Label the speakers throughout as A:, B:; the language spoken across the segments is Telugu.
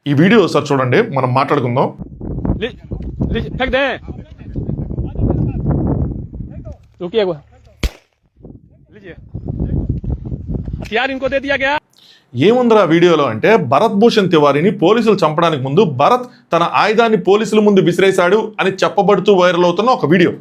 A: ఈ వీడియో ఒకసారి చూడండి, మనం మాట్లాడుకుందాం.
B: फेंक दे। रुकिए एक बार। लीजिए हथियार इनको दे दिया गया।
A: ఏముందిరా వీడియోలో అంటే భరత్ భూషణ్ తివారీని పోలీసులు చంపడానికి ముందు భరత్ తన ఆయుధాన్ని పోలీసుల ముందు విసిరేశాడు అని చెప్పబడుతూ వైరల్ అవుతున్న ఒక వీడియో.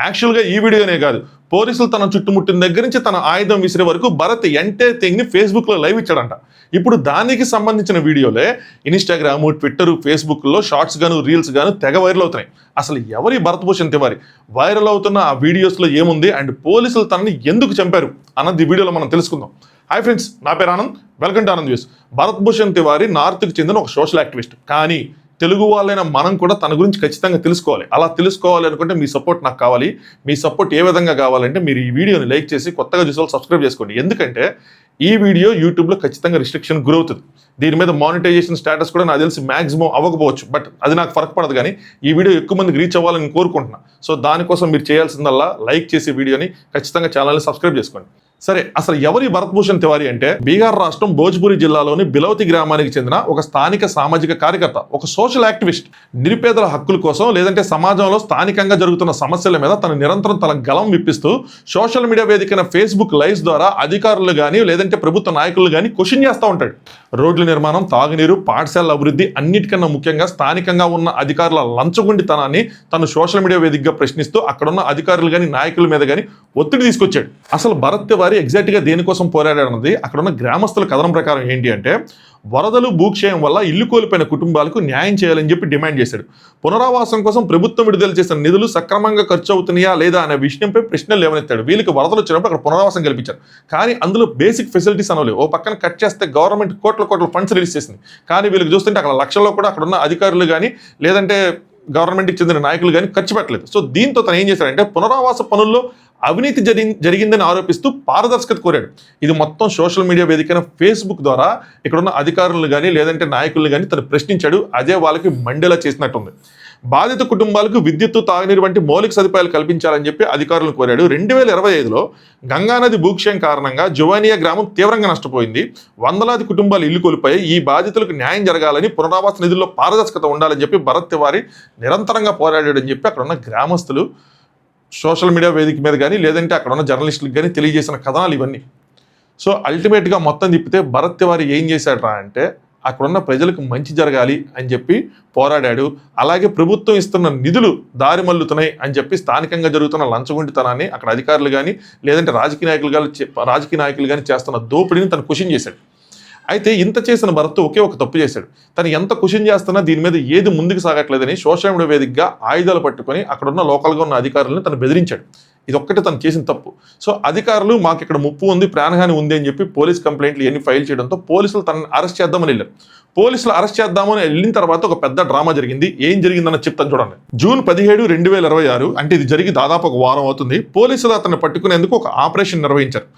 A: యాక్చువల్గా ఈ వీడియోనే కాదు, పోలీసులు తన చుట్టుముట్టిన దగ్గర నుంచి తన ఆయుధం విసిరే వరకు భరత్ ఎంటైర్ థింగ్ని ఫేస్బుక్లో లైవ్ ఇచ్చాడంట. ఇప్పుడు దానికి సంబంధించిన వీడియోలే ఇన్స్టాగ్రామ్, ట్విట్టర్, ఫేస్బుక్లో షార్ట్స్ గాను రీల్స్ గాను తెగ వైరల్ అవుతున్నాయి. అసలు ఎవరి భరత్ భూషణ్ తివారీ, వైరల్ అవుతున్న ఆ వీడియోస్లో ఏముంది అండ్ పోలీసులు తనని ఎందుకు చంపారు అన్నది ఈ వీడియోలో మనం తెలుసుకుందాం. హాయ్ ఫ్రెండ్స్, నా పేరు Anand, welcome to Anand news. Bharat Bhushan Tiwari నార్త్కి చెందిన ఒక సోషల్ యాక్టివిస్ట్. కానీ తెలుగు వాళ్ళైన మనం కూడా తన గురించి ఖచ్చితంగా తెలుసుకోవాలి. అలా తెలుసుకోవాలి అనుకుంటే మీ సపోర్ట్ నాకు కావాలి. మీ సపోర్ట్ ఏ విధంగా కావాలంటే మీరు ఈ వీడియోని లైక్ చేసి కొత్తగా చూసే వాళ్ళు సబ్స్క్రైబ్ చేసుకోండి. ఎందుకంటే ఈ వీడియో యూట్యూబ్లో ఖచ్చితంగా రిస్ట్రిక్షన్ గురవుతుంది. దీని మీద మానిటైజేషన్ స్టేటస్ కూడా నాకు తెలిసి మ్యాక్సిమం అవ్వకపోవచ్చు, బట్ అది నాకు ఫరక్ పడదు. కానీ ఈ వీడియో ఎక్కువ మందికి రీచ్ అవ్వాలని కోరుకుంటున్నా. సో దానికోసం మీరు చేయాల్సిందల్లా లైక్ చేసి వీడియోని ఖచ్చితంగా ఛానల్ని సబ్స్క్రైబ్ చేసుకోండి. సరే, అసలు ఎవరి భరత్ భూషణ్ తివారీ అంటే బీహార్ రాష్ట్రం భోజ్పురి జిల్లాలోని బిలౌతి గ్రామానికి చెందిన ఒక స్థానిక సామాజిక కార్యకర్త, ఒక సోషల్ యాక్టివిస్ట్. నిరుపేదల హక్కుల కోసం లేదంటే సమాజంలో స్థానికంగా జరుగుతున్న సమస్యల మీద తను నిరంతరం తన గలం విప్పిస్తూ సోషల్ మీడియా వేదికైన ఫేస్బుక్ లైవ్స్ ద్వారా అధికారులు కానీ లేదంటే ప్రభుత్వ నాయకులు కానీ క్వశ్చన్ చేస్తూ ఉంటాడు. రోడ్ల నిర్మాణం, తాగునీరు, పాఠశాలల అభివృద్ధి, అన్నిటికన్నా ముఖ్యంగా స్థానికంగా ఉన్న అధికారుల లంచగొండితనాన్ని తను సోషల్ మీడియా వేదికగా ప్రశ్నిస్తూ అక్కడున్న అధికారులు కానీ నాయకుల మీద కానీ ఒత్తిడి తీసుకొచ్చాడు. అసలు భరత్ తివారీ ఎగ్జాక్ట్గా దేనికోసం పోరాడాడన్నది అక్కడున్న గ్రామస్తుల కథనం ప్రకారం ఏంటి అంటే, వరదలు, భూక్షయం వల్ల ఇల్లు కోల్పోయిన కుటుంబాలకు న్యాయం చేయాలని చెప్పి డిమాండ్ చేశాడు. పునరావాసం కోసం ప్రభుత్వం విడుదల చేసిన నిధులు సక్రమంగా ఖర్చు అవుతున్నాయా లేదా అనే విషయంపై ప్రశ్నలు లేవనెత్తాడు. వీళ్ళకి వరదలు వచ్చినప్పుడు అక్కడ పునరావాసం కల్పించారు, కానీ అందులో బేసిక్ ఫెసిలిటీస్ అనలేవు. ఓ పక్కన కట్ చేస్తే గవర్నమెంట్ కోట్ల ఫండ్స్ రిలీజ్ చేసింది, కానీ వీళ్ళకి చూస్తుంటే అక్కడ లక్షల్లో కూడా అక్కడ ఉన్న అధికారులు కానీ లేదంటే గవర్నమెంట్కి చెందిన నాయకులు కానీ ఖర్చు పెట్టలేదు. సో దీంతో తను ఏం చేశాడంటే పునరావాస పనుల్లో అవినీతి జరిగిందని ఆరోపిస్తూ పారదర్శకత కోరాడు. ఇది మొత్తం సోషల్ మీడియా వేదికైన ఫేస్బుక్ ద్వారా ఇక్కడున్న అధికారులను కానీ లేదంటే నాయకులను కానీ తను ప్రశ్నించాడు. అదే వాళ్ళకి మండేలా చేసినట్టుంది. బాధిత కుటుంబాలకు విద్యుత్తు, తాగునీరు వంటి మౌలిక సదుపాయాలు కల్పించాలని చెప్పి అధికారులను కోరాడు. 2025లో గంగానది భూక్షయం కారణంగా జువానియా గ్రామం తీవ్రంగా నష్టపోయింది. వందలాది కుటుంబాలు ఇల్లు కోల్పోయి ఈ బాధితులకు న్యాయం జరగాలని, పునరావాస నిధుల్లో పారదర్శకత ఉండాలని చెప్పి భరత్ తివారీ నిరంతరంగా పోరాడాడని చెప్పి అక్కడున్న గ్రామస్తులు సోషల్ మీడియా వేదిక మీద కానీ లేదంటే అక్కడ ఉన్న జర్నలిస్టులకు కానీ తెలియజేసిన కథనాలు ఇవన్నీ. సో అల్టిమేట్గా మొత్తం తిప్పితే భరత్ తివారీ ఏం చేశాడరా అంటే అక్కడున్న ప్రజలకు మంచి జరగాలి అని చెప్పి పోరాడాడు. అలాగే ప్రభుత్వం ఇస్తున్న నిధులు దారి మల్లుతున్నాయి అని చెప్పి స్థానికంగా జరుగుతున్న లంచగొండితనాన్ని అక్కడ అధికారులు కానీ లేదంటే రాజకీయ నాయకులు కానీ చేస్తున్న దోపిడీని తను క్వశ్చన్ చేశాడు. అయితే ఇంత చేసిన భరత్ ఒకే ఒక తప్పు చేశాడు. తను ఎంత క్వశ్చన్ చేస్తున్నా దీని మీద ఏది ముందుకు సాగట్లేదని సోషల్ మీడియా వేదికగా ఆయుధాలు పట్టుకొని అక్కడున్న లోకల్గా ఉన్న అధికారులను తను బెదిరించాడు. ఇది ఒక్కటే తను చేసిన తప్పు. సో అధికారులు మాకు ఇక్కడ ముప్పు ఉంది, ప్రాణహాని ఉంది అని చెప్పి పోలీస్ కంప్లైంట్లు ఎన్ని ఫైల్ చేయడంతో పోలీసులు తనని అరెస్ట్ చేద్దామని వెళ్ళారు. పోలీసులు అరెస్ట్ చేద్దామని వెళ్ళిన తర్వాత ఒక పెద్ద డ్రామా జరిగింది. ఏం జరిగిందన్న చెప్తాను చూడండి. జూన్ 17, 2026 అంటే ఇది జరిగి దాదాపు ఒక వారం అవుతుంది. పోలీసులు అతన్ని పట్టుకునేందుకు ఒక ఆపరేషన్ నిర్వహించారు.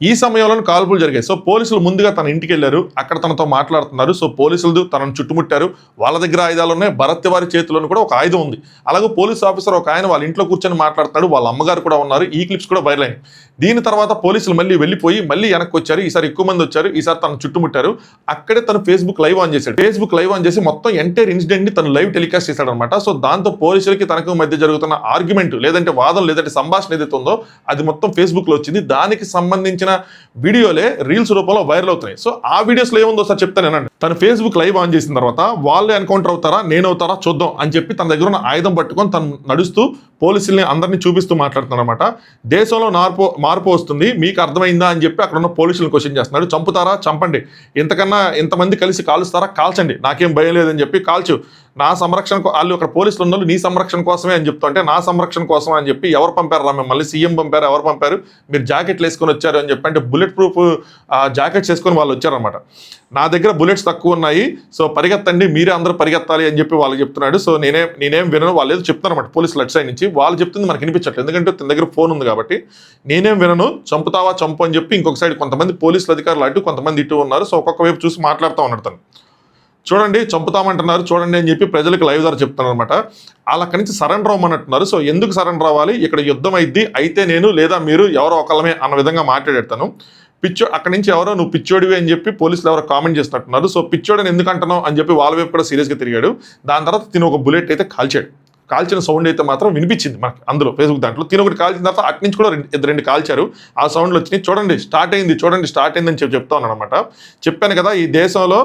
A: ఈ సమయంలో కాల్పులు జరిగాయి. సో పోలీసులు ముందుగా తన ఇంటికి వెళ్ళారు, అక్కడ తనతో మాట్లాడుతున్నారు. సో పోలీసులు తనను చుట్టుముట్టారు. వాళ్ళ దగ్గర ఆయుధాలు ఉన్నాయి, భరత్ తివారీ చేతిలోనూ కూడా ఒక ఆయుధం ఉంది. అలాగే పోలీస్ ఆఫీసర్ ఒక ఆయన వాళ్ళ ఇంట్లో కూర్చొని మాట్లాడుతున్నాడు, వాళ్ళ అమ్మగారు కూడా ఉన్నారు. ఈ క్లిప్స్ కూడా వైరల్ అయినాయి. దీని తర్వాత పోలీసులు మళ్ళీ వెళ్ళిపోయి మళ్ళీ వెనక్కి వచ్చారు. ఈసారి ఎక్కువ మంది వచ్చారు, ఈసారి తను చుట్టుముట్టారు. అక్కడే తను ఫేస్బుక్ లైవ్ ఆన్ చేశాడు. ఫేస్బుక్ లైవ్ ఆన్ చేసి మొత్తం ఎంటైర్ ఇన్సిడెంట్ ని తను లైవ్ టెలికాస్ట్ చేశాడు అనమాట. సో దాంతో పోలీసులకి తనకు మధ్య జరుగుతున్న ఆర్గ్యుమెంట్ లేదంటే వాదం లేదంటే సంభాషణ ఏదైతే ఉందో అది మొత్తం ఫేస్బుక్ లో వచ్చింది. దానికి సంబంధించిన వీడియోలే రీల్స్ రూపంలో వైరల్ అవుతున్నాయి. సో ఆ వీడియోస్లో ఏముందో సార్ చెప్తానేనండి. తను ఫేస్బుక్ లైవ్ ఆన్ చేసిన తర్వాత వాళ్ళే ఎన్కౌంటర్ అవుతారా నేను అవుతారా చూద్దాం అని చెప్పి తన దగ్గర ఉన్న ఆయుధం పట్టుకొని తను నడుస్తూ పోలీసుల్ని అందరినీ చూపిస్తూ మాట్లాడుతున్నాడు అనమాట. దేశంలో మార్పు వస్తుంది, మీకు అర్థమైందా అని చెప్పి అక్కడ ఉన్న పోలీసులను క్వశ్చన్ చేస్తున్నాడు. చంపుతారా, చంపండి, ఇంతకన్నా ఇంతమంది కలిసి కాలుస్తారా, కాల్చండి, నాకేం భయం లేదని చెప్పి కాల్చు, నా సంరక్షణ వాళ్ళు అక్కడ పోలీసులు ఉన్న నీ సంరక్షణ కోసమే అని చెప్తుంటే నా సంరక్షణ కోసమే అని చెప్పి ఎవరు పంపారు రా మిమ్మల్ని, సీఎం పంపారు, ఎవరు పంపారు, మీరు జాకెట్లు వేసుకొని వచ్చారు అని చెప్పి అంటే బుల్లెట్ ప్రూఫ్ జాకెట్స్ వేసుకొని వాళ్ళు వచ్చారనమాట. నా దగ్గర బుల్లెట్స్ తక్కువ ఉన్నాయి, సో పరిగెత్తండి, మీరే అందరూ పరిగెత్తాలి అని చెప్పి వాళ్ళకి చెప్తున్నాడు. సో నేనేం వినను, వాళ్ళు ఏదో చెప్తారు అనమాట పోలీసులు అటు సైడ్ నుంచి. వాళ్ళు చెప్తుంది మనకు వినిపించట్లేదు, ఎందుకంటే తన దగ్గర ఫోన్ ఉంది కాబట్టి. నేనేం వినను, చంపుతావా చంపు అని చెప్పి ఇంకొక సైడ్ కొంతమంది పోలీసులు అధికారులు అటు కొంతమంది ఇటు ఉన్నారు. సో ఒక్కొక్క వైపు చూసి మాట్లాడుతూ ఉన్నాడు తను. చూడండి చంపుతామంటున్నారు చూడండి అని చెప్పి ప్రజలకు లైవ్ ద్వారా చెప్తున్నారు అనమాట. వాళ్ళ అక్కడి నుంచి సరెండర్ అవ్వమన్నట్టున్నారు. సో ఎందుకు సరెండర్ అవ్వాలి, ఇక్కడ యుద్ధం అయితే నేను లేదా మీరు ఎవరో ఒకళ్ళమే అన్న విధంగా మాట్లాడేస్తాను. అక్కడి నుంచి ఎవరో నువ్వు పిచ్చోడివి అని చెప్పి పోలీసులు ఎవరో కామెంట్ చేస్తున్నట్టున్నారు. సో పిచ్చోడని ఎందుకు అంటున్నావు అని చెప్పి వాళ్ళ వైపు కూడా సీరియస్గా తిరిగాడు. దాని తర్వాత తిను ఒక బుల్లెట్ అయితే కాల్చిన సౌండ్ అయితే మాత్రం వినిపించింది మనకి అందులో ఫేస్బుక్ దాంట్లో. తిను ఒకటి కాల్చిన తర్వాత అటు నుంచి కూడా రెండు కాల్చారు. ఆ సౌండ్లు వచ్చినాయి. చూడండి స్టార్ట్ అయింది అని చెప్తా ఉన్నాను అనమాట. చెప్పాను కదా, ఈ దేశంలో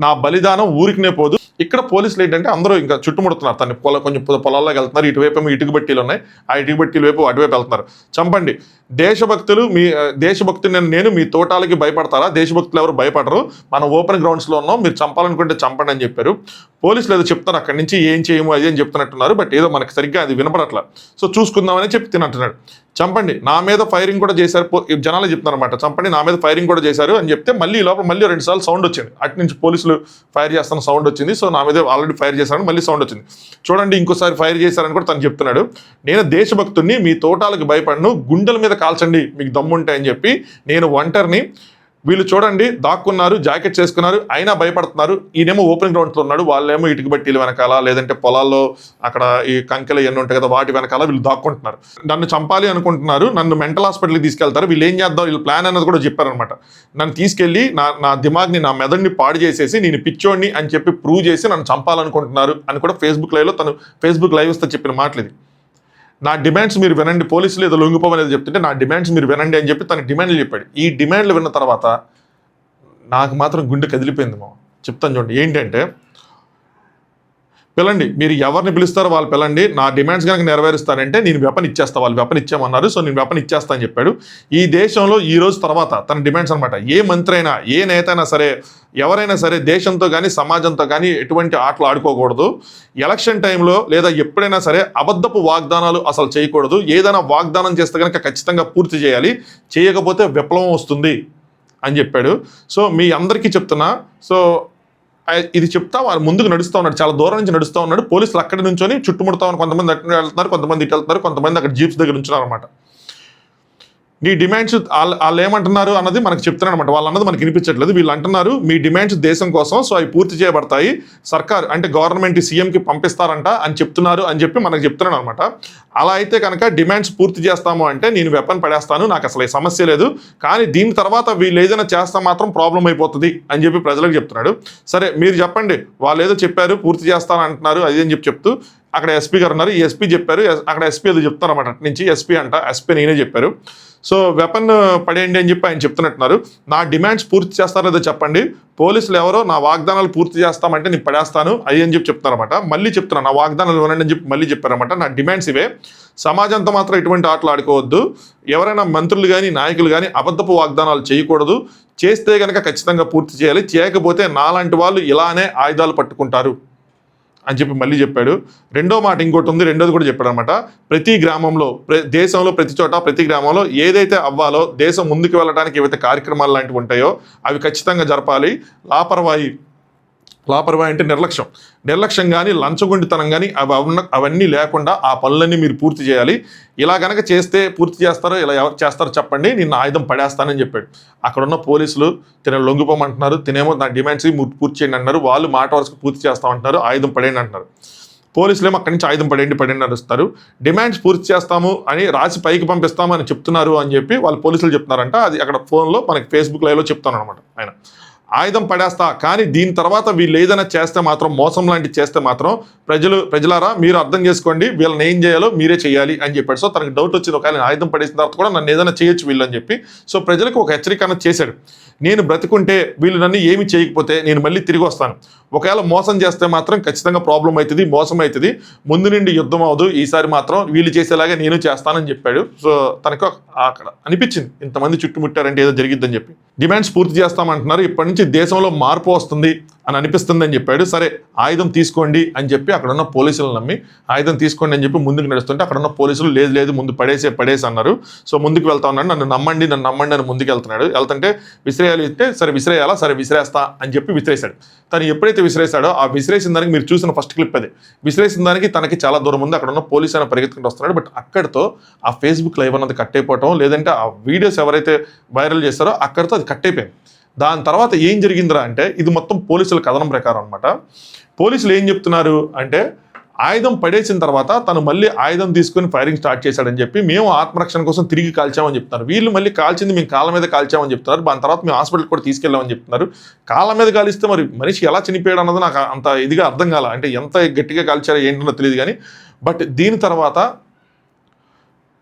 A: నా బలిదానం ఊరికినే పోదు. ఇక్కడ పోలీసులు ఏంటంటే అందరూ ఇంకా చుట్టుముడుతున్నారు. తను కొంచెం పొలాల్లోకి వెళ్తున్నారు. ఇటువైపు ఏమో ఇటుక బట్టీలు ఉన్నాయి. ఆ ఇటుక బట్టీల వైపు అటువైపు వెళ్తున్నారు. చంపండి దేశభక్తులు నేను మీ తోటాలకి భయపడతారా? దేశభక్తులు ఎవరు భయపడరు. మనం ఓపెన్ గ్రౌండ్స్లో ఉన్నాం, మీరు చంపాలనుకుంటే చంపండి అని చెప్పారు. పోలీసులు ఏదో చెప్తారు అక్కడి నుంచి, ఏం చేయము అది అని చెప్తున్నట్టున్నారు. బట్ ఏదో మనకి సరిగ్గా అది వినపడట్లా. సో చూసుకుందామని చెప్పి తినంటున్నాడు. చంపండి, నా మీద ఫైరింగ్ కూడా చేశారు. జనాలు చెప్తున్నారు అనమాట, చంపండి నా మీద ఫైరింగ్ కూడా చేశారు అని చెప్తే మళ్ళీ లోపల మళ్ళీ 2 సార్లు సౌండ్ వచ్చింది. అటు నుంచి పోలీసులు ఫైర్ చేస్తున్న సౌండ్ వచ్చింది. సో నా మీద ఆల్రెడీ ఫైర్ చేశారని మళ్ళీ సౌండ్ వచ్చింది. చూడండి ఇంకోసారి ఫైర్ చేశారని కూడా తను చెప్తున్నాడు. నేను దేశభక్తుడిని, మీ తోటాలకు భయపడను, గుండెల మీద కాల్చండి మీకు దమ్ముంటాయని చెప్పి, నేను ఒంటరిని, వీళ్ళు చూడండి దాక్కున్నారు, జాకెట్స్ వేసుకున్నారు, అయినా భయపడుతున్నారు. ఈయనేమో ఓపెన్ గ్రౌండ్స్లో ఉన్నాడు, వాళ్ళేమో ఇటుక బట్టీలు వెనకాల లేదంటే పొలాల్లో అక్కడ ఈ కంకెలు ఎన్ని ఉంటాయి కదా వాటి వెనకాల వీళ్ళు దాక్కుంటున్నారు. నన్ను చంపాలి అనుకుంటున్నారు, నన్ను మెంటల్ హాస్పిటల్కి తీసుకెళ్తారు. వీళ్ళు ఏం చేద్దాం, వీళ్ళు ప్లాన్ అన్నది కూడా చెప్పారనమాట. నన్ను తీసుకెళ్ళి నా దిమాగ్ని, నా మెదడుని పాడు చేసేసి నేను పిచ్చోడిని అని చెప్పి ప్రూవ్ చేసి నన్ను చంపాలనుకుంటున్నారు అని కూడా ఫేస్బుక్ లైవ్ ఇస్తే చెప్పిన మాటలు ఇది. నా డిమాండ్స్ మీరు వినండి, పోలీసులు ఏదో లొంగిపోవనేది చెప్తుంటే నా డిమాండ్స్ మీరు వినండి అని చెప్పి తన డిమాండ్లు చెప్పాడు. ఈ డిమాండ్లు విన్న తర్వాత నాకు మాత్రం గుండె కదిలిపోయింది. చెప్తాను చూడండి ఏంటంటే, పిలండి, మీరు ఎవరిని పిలుస్తారో వాళ్ళు పిలండి, నా డిమాండ్స్ కనుక నెరవేరుస్తారంటే నేను వెపన్ ఇచ్చేస్తా. వాళ్ళు వెపన్ ఇచ్చామన్నారు, సో నేను వెపన్ ఇచ్చేస్తా అని చెప్పాడు. ఈ దేశంలో ఈ రోజు తర్వాత తన డిమాండ్స్ అనమాట, ఏ మంత్రి అయినా ఏ నేత అయినా సరే ఎవరైనా సరే దేశంతో కానీ సమాజంతో కానీ ఎటువంటి ఆటలు ఆడుకోకూడదు. ఎలక్షన్ టైంలో లేదా ఎప్పుడైనా సరే అబద్ధపు వాగ్దానాలు అసలు చేయకూడదు. ఏదైనా వాగ్దానం చేస్తే కనుక ఖచ్చితంగా పూర్తి చేయాలి, చేయకపోతే విప్లవం వస్తుంది అని చెప్పాడు. సో మీ అందరికీ చెప్తున్నా, సో ఇది చెప్తా వారు ముందుకు నడుస్తూ ఉన్నాడు, చాలా దూరం నుంచి నడుస్తూ ఉన్నాడు. పోలీసులు అక్కడి నుంచొని చుట్టుముడతా ఉన్నారు. కొంతమంది అటు వెళ్తున్నారు, కొంతమంది ఇటు వెళ్తున్నారు, కొంతమంది అక్కడ జీప్స్ దగ్గర ఉంచున్నారు అనమాట. నీ డిమాండ్స్ వాళ్ళు ఏమంటున్నారు అన్నది మనకు చెప్తున్నాను అనమాట. వాళ్ళు అన్నది మనకి వినిపించట్లేదు. వీళ్ళు అంటున్నారు మీ డిమాండ్స్ దేశం కోసం, సో అవి పూర్తి చేయబడతాయి, సర్కార్ అంటే గవర్నమెంట్ సీఎంకి పంపిస్తారంట అని చెప్తున్నారు అని చెప్పి మనకు చెప్తున్నాను అనమాట. అలా అయితే కనుక డిమాండ్స్ పూర్తి చేస్తాము అంటే నేను వెపన్ పడేస్తాను, నాకు అసలు ఈ సమస్య లేదు, కానీ దీని తర్వాత వీళ్ళు ఏదైనా చేస్తా మాత్రం ప్రాబ్లం అయిపోతుంది అని చెప్పి ప్రజలకు చెప్తున్నాడు. సరే మీరు చెప్పండి, వాళ్ళు ఏదో చెప్పారు పూర్తి చేస్తాను అంటున్నారు అది అని చెప్పి చెప్తూ అక్కడ ఎస్పీ గారు ఉన్నారు. ఈ ఎస్పీ చెప్పారు, అక్కడ ఎస్పీ ఏదో చెప్తారు అనమాట. అటు నుంచి ఎస్పీ నేనే చెప్పారు. సో వెపన్ పడేయండి అని చెప్పి ఆయన చెప్తున్నట్టున్నారు. నా డిమాండ్స్ పూర్తి చేస్తారో లేదో చెప్పండి, పోలీసులు ఎవరో నా వాగ్దానాలు పూర్తి చేస్తామంటే నేను పడేస్తాను అది అని చెప్పి చెప్తున్నారన్నమాట. మళ్ళీ చెప్తున్నాను నా వాగ్దానాలు ఇవ్వండి అని చెప్పి మళ్ళీ చెప్పారన్నమాట. నా డిమాండ్స్ ఇవే, సమాజంతో మాత్రం ఎటువంటి ఆటలు ఆడుకోవద్దు, ఎవరైనా మంత్రులు కానీ నాయకులు కానీ అబద్ధపు వాగ్దానాలు చేయకూడదు, చేస్తే కనుక ఖచ్చితంగా పూర్తి చేయాలి, చేయకపోతే నాలాంటి వాళ్ళు ఇలానే ఆయుధాలు పట్టుకుంటారు అని చెప్పి మళ్ళీ చెప్పాడు. రెండో మాట ఇంకోటి ఉంది, రెండోది కూడా చెప్పాడు అనమాట. ప్రతి గ్రామంలో దేశంలో ప్రతి చోట ప్రతి గ్రామంలో ఏదైతే అవ్వాలో దేశం ముందుకు వెళ్ళడానికి ఏవైతే కార్యక్రమాలు లాంటివి ఉంటాయో అవి ఖచ్చితంగా జరపాలి. లాపర్వాయి అంటే నిర్లక్ష్యం కానీ లంచగొండితనం కానీ అవన్నీ లేకుండా ఆ పనులన్నీ మీరు పూర్తి చేయాలి. ఇలా కనుక పూర్తి చేస్తారో ఇలా ఎవరు చేస్తారో చెప్పండి, నేను ఆయుధం పడేస్తానని చెప్పాడు. అక్కడ ఉన్న పోలీసులు తిన లొంగిపోమంటున్నారు, తినేమో నా డిమాండ్స్ పూర్తి చేయండి అంటున్నారు, వాళ్ళు మాట వరుసకు పూర్తి చేస్తామంటున్నారు, ఆయుధం పడేయండి అంటున్నారు. పోలీసులు ఏమో అక్కడి నుంచి ఆయుధం పడేయండి అరుస్తారు. డిమాండ్స్ పూర్తి చేస్తాము అని రాసి పైకి పంపిస్తాము అని చెప్తున్నారు అని చెప్పి వాళ్ళు పోలీసులు చెప్తున్నారంట. అది అక్కడ ఫోన్లో మనకి ఫేస్బుక్ లైవ్లో చెప్తాను అనమాట ఆయన. ఆయుధం పడేస్తా, కానీ దీని తర్వాత వీళ్ళు ఏదైనా చేస్తే మాత్రం మోసం లాంటివి చేస్తే మాత్రం ప్రజలారా మీరు అర్థం చేసుకోండి, వీళ్ళని ఏం చేయాలో మీరే చేయాలి అని చెప్పాడు. సో తనకు డౌట్ వచ్చింది, ఒకవేళ ఆయుధం పడేసిన తర్వాత కూడా నన్ను ఏదైనా చేయొచ్చు వీళ్ళు అని చెప్పి. సో ప్రజలకు ఒక హెచ్చరిక అన్నది చేశాడు. నేను బ్రతుకుంటే వీళ్ళు నన్ను ఏమి చేయకపోతే నేను మళ్ళీ తిరిగి వస్తాను, ఒకవేళ మోసం చేస్తే మాత్రం ఖచ్చితంగా ప్రాబ్లం అవుతుంది, మోసం అవుతుంది, ముందు నుండి యుద్ధం అవదు, ఈసారి మాత్రం వీళ్ళు చేసేలాగే నేను చేస్తానని చెప్పాడు. సో తనకు అక్కడ అనిపించింది ఇంతమంది చుట్టుముట్టారంటే ఏదో జరిగిద్దని చెప్పి. డిమాండ్స్ పూర్తి చేస్తామంటున్నారు, ఇప్పటి నుంచి దేశంలో మార్పు వస్తుంది అని అనిపిస్తుంది అని చెప్పాడు. సరే ఆయుధం తీసుకోండి అని చెప్పి అక్కడ ఉన్న పోలీసులను నమ్మి ఆయుధం తీసుకోండి అని చెప్పి ముందుకు నడుస్తుంటే అక్కడ ఉన్న పోలీసులు లేదు ముందు పడేసి అన్నారు. సో ముందుకు వెళ్తా ఉన్నాడు, నన్ను నమ్మండి అని ముందుకు వెళ్తుంటే విసిరేయాలి అంటే సరే విసిరేయాలా, సరే విసిరేస్తా అని చెప్పి విసిరేశాడు. తను ఎప్పుడైతే విసిరేశాడో ఆ విసిరేసిన దానికి మీరు చూసిన ఫస్ట్ క్లిప్ అదే, విసిరేసిన దానికి తనకి చాలా దూరం ఉంది, అక్కడ ఉన్న పోలీసు అయినా పరిగెత్తుకుంటూ వస్తున్నాడు. బట్ అక్కడితో ఆ ఫేస్బుక్ లైవ్ అన్నది కట్ అయిపోవటం, లేదంటే ఆ వీడియోస్ ఎవరైతే వైరల్ చేస్తారో అక్కడితో అది కట్ అయిపోయింది. దాని తర్వాత ఏం జరిగిందిరా అంటే ఇది మొత్తం పోలీసుల కథనం ప్రకారం అనమాట. పోలీసులు ఏం చెప్తున్నారు అంటే ఆయుధం పడేసిన తర్వాత తను మళ్ళీ ఆయుధం తీసుకొని ఫైరింగ్ స్టార్ట్ చేశాడని చెప్పి మేము ఆత్మరక్షణ కోసం తిరిగి కాల్చామని చెప్తున్నారు. వీళ్ళు మళ్ళీ కాల్చింది మేము కాళ్ళ మీద కాల్చామని చెప్తున్నారు. దాని తర్వాత మేము హాస్పిటల్ కూడా తీసుకెళ్ళామని చెప్తున్నారు. కాళ్ళ మీద కాలిస్తే మరి మనిషి ఎలా చనిపోయాడు అన్నది నాకు అంత ఇదిగా అర్థం కాల. అంటే ఎంత గట్టిగా కాల్చారో ఏంటో తెలియదు కానీ బట్ దీని తర్వాత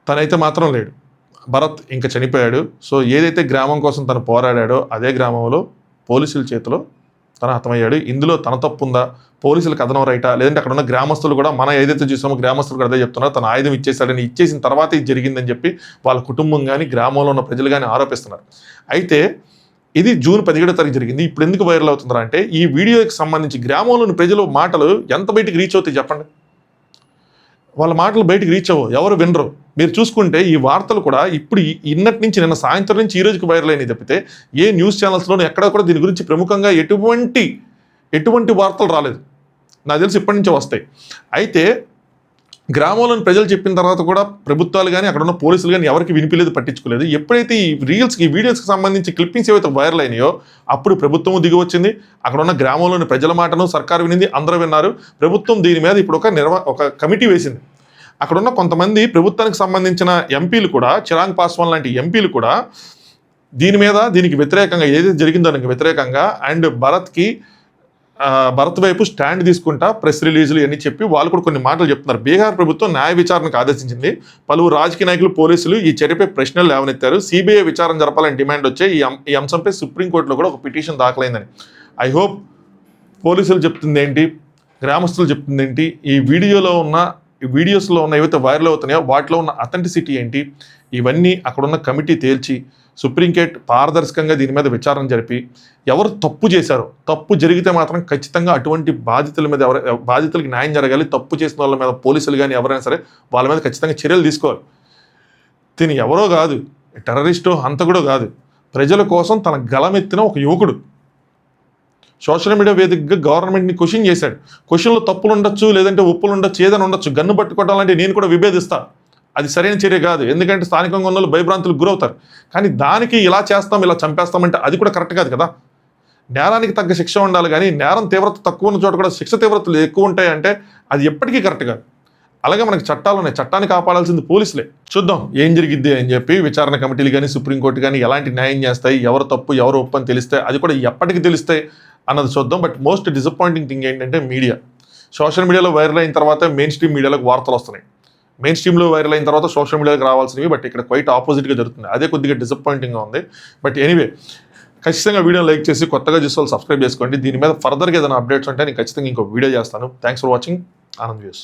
A: తనైతే మాత్రం లేడు. భరత్ ఇంకా చనిపోయాడు. సో ఏదైతే గ్రామం కోసం తను పోరాడాడో అదే గ్రామంలో పోలీసుల చేతిలో తను హతమయ్యాడు. ఇందులో తన తప్పు ఉందా, పోలీసులు కథనం రైటా, లేదంటే అక్కడ ఉన్న గ్రామస్తులు కూడా మనం ఏదైతే చూసామో గ్రామస్తులు కూడా అదే చెప్తున్నారు, తన ఆయుధం ఇచ్చేసాడని, ఇచ్చేసిన తర్వాత ఇది జరిగిందని చెప్పి వాళ్ళ కుటుంబం కానీ గ్రామంలో ఉన్న ప్రజలు కానీ ఆరోపిస్తున్నారు. అయితే ఇది జూన్ 17వ తారీఖు జరిగింది. ఇప్పుడు ఎందుకు వైరల్ అవుతుందా అంటే ఈ వీడియోకి సంబంధించి గ్రామంలోని ప్రజల మాటలు ఎంత బయటికి రీచ్ అవుతాయి చెప్పండి. వాళ్ళ మాటలు బయటికి రీచ్ అవ్వవు, ఎవరు వినరు. మీరు చూసుకుంటే ఈ వార్తలు కూడా ఇప్పుడు ఇన్నటి నుంచి నిన్న సాయంత్రం నుంచి ఈ రోజుకి వైరల్ అయినాయి తప్పితే ఏ న్యూస్ ఛానల్స్లోనూ ఎక్కడ కూడా దీని గురించి ప్రముఖంగా ఎటువంటి వార్తలు రాలేదు. నాకు తెలిసి ఇప్పటి నుంచే వస్తాయి. అయితే గ్రామంలోని ప్రజలు చెప్పిన తర్వాత కూడా ప్రభుత్వాలు కానీ అక్కడ ఉన్న పోలీసులు కానీ ఎవరికి వినిపించలేదు, పట్టించుకోలేదు. ఎప్పుడైతే ఈ వీడియోస్కి సంబంధించి క్లిప్పింగ్స్ ఏవైతే వైరల్ అయినాయో అప్పుడు ప్రభుత్వం దిగి వచ్చింది. అక్కడ ఉన్న గ్రామంలోని ప్రజల మాటను సర్కారు వినింది, అందరూ విన్నారు. ప్రభుత్వం దీని మీద ఇప్పుడు ఒక కమిటీ వేసింది. అక్కడున్న కొంతమంది ప్రభుత్వానికి సంబంధించిన ఎంపీలు కూడా, చిరాగ్ పాస్వాన్ లాంటి ఎంపీలు కూడా దీనికి వ్యతిరేకంగా ఏదైతే జరిగిందో దానికి వ్యతిరేకంగా అండ్ భరత్ వైపు స్టాండ్ తీసుకుంటా ప్రెస్ రిలీజులు ఇవన్నీ చెప్పి వాళ్ళు కూడా కొన్ని మాటలు చెప్తున్నారు. బీహార్ ప్రభుత్వం న్యాయ విచారణకు ఆదేశించింది. పలువురు రాజకీయ నాయకులు, పోలీసులు ఈ చర్యపై ప్రశ్నలు లేవనెత్తారు. సిబిఐ విచారణ జరపాలని డిమాండ్ వచ్చాయి. ఈ అంశంపై సుప్రీంకోర్టులో కూడా ఒక పిటిషన్ దాఖలైందని. ఐ హోప్ పోలీసులు చెప్తుంది ఏంటి, గ్రామస్తులు చెప్తుంది ఏంటి, ఈ వీడియోస్లో ఉన్న ఏవైతే వైరల్ అవుతున్నాయో వాటిలో ఉన్న అథెంటిసిటీ ఏంటి, ఇవన్నీ అక్కడున్న కమిటీ తేల్చి సుప్రీంకోర్టు పారదర్శకంగా దీని మీద విచారణ జరిపి ఎవరు తప్పు చేశారో, తప్పు జరిగితే మాత్రం ఖచ్చితంగా అటువంటి బాధితులకి న్యాయం జరగాలి. తప్పు చేసిన వాళ్ళ మీద పోలీసులు కానీ ఎవరైనా సరే వాళ్ళ మీద ఖచ్చితంగా చర్యలు తీసుకోవాలి. తిని ఎవరో కాదు, టెర్రరిస్టో హంతకుడో కాదు, ప్రజల కోసం తన గలమెత్తిన ఒక యువకుడు సోషల్ మీడియా వేదికగా గవర్నమెంట్ని క్వశ్చన్ చేశాడు. క్వశ్చన్లో తప్పులు ఉండొచ్చు, లేదంటే ఒప్పులు ఉండొచ్చు, ఏదైనా ఉండొచ్చు. గన్ను పట్టుకోవడాలంటే నేను కూడా విభేదిస్తా, అది సరైన చర్య కాదు. ఎందుకంటే స్థానికంగా ఉన్న వాళ్ళు భయభ్రాంతులకు గురవుతారు. కానీ దానికి ఇలా చేస్తాం, ఇలా చంపేస్తామంటే అది కూడా కరెక్ట్ కాదు కదా. నేరానికి తగ్గ శిక్ష ఉండాలి, కానీ నేరం తీవ్రత తక్కువ ఉన్న చోట కూడా శిక్ష తీవ్రతలు ఎక్కువ ఉంటాయంటే అది ఎప్పటికీ కరెక్ట్ కాదు. అలాగే మనకి చట్టాలు ఉన్నాయి, చట్టాన్ని కాపాడాల్సింది పోలీసులే. చూద్దాం ఏం జరిగిద్ది అని చెప్పి. విచారణ కమిటీలు కానీ సుప్రీంకోర్టు కానీ ఎలాంటి న్యాయం చేస్తాయి, ఎవరు తప్పు ఎవరు ఒప్పు అని తెలిస్తే, అది కూడా ఎప్పటికి తెలుస్తాయి అన్నది చూద్దాం. బట్ మోస్ట్ డిసప్పాయింటింగ్ థింగ్ ఏంటంటే మీడియా, సోషల్ మీడియాలో వైరల్ అయిన తర్వాత మెయిన్ స్ట్రీమ్ మీడియాలకు వార్తలు వస్తున్నాయి. మెయిన్ స్ట్రీమ్లో వైరల్ అయిన తర్వాత సోషల్ మీడియాకి రావాల్సినవి, బట్ ఇక్కడ క్వైట్ ఆపోజిట్గా జరుగుతుంది. అదే కొద్దిగా డిసప్పాయింటింగ్గా ఉంది. బట్ ఎనీవే, ఖచ్చితంగా వీడియో లైక్ చేసి కొత్తగా చూసే వాళ్ళు సబ్స్క్రైబ్ చేసుకోండి. దీని మీద ఫర్దర్గా ఏదైనా అప్డేట్స్ ఉంటే నేను ఖచ్చితంగా ఇంకో వీడియో చేస్తాను. Thanks for watching. Anand views.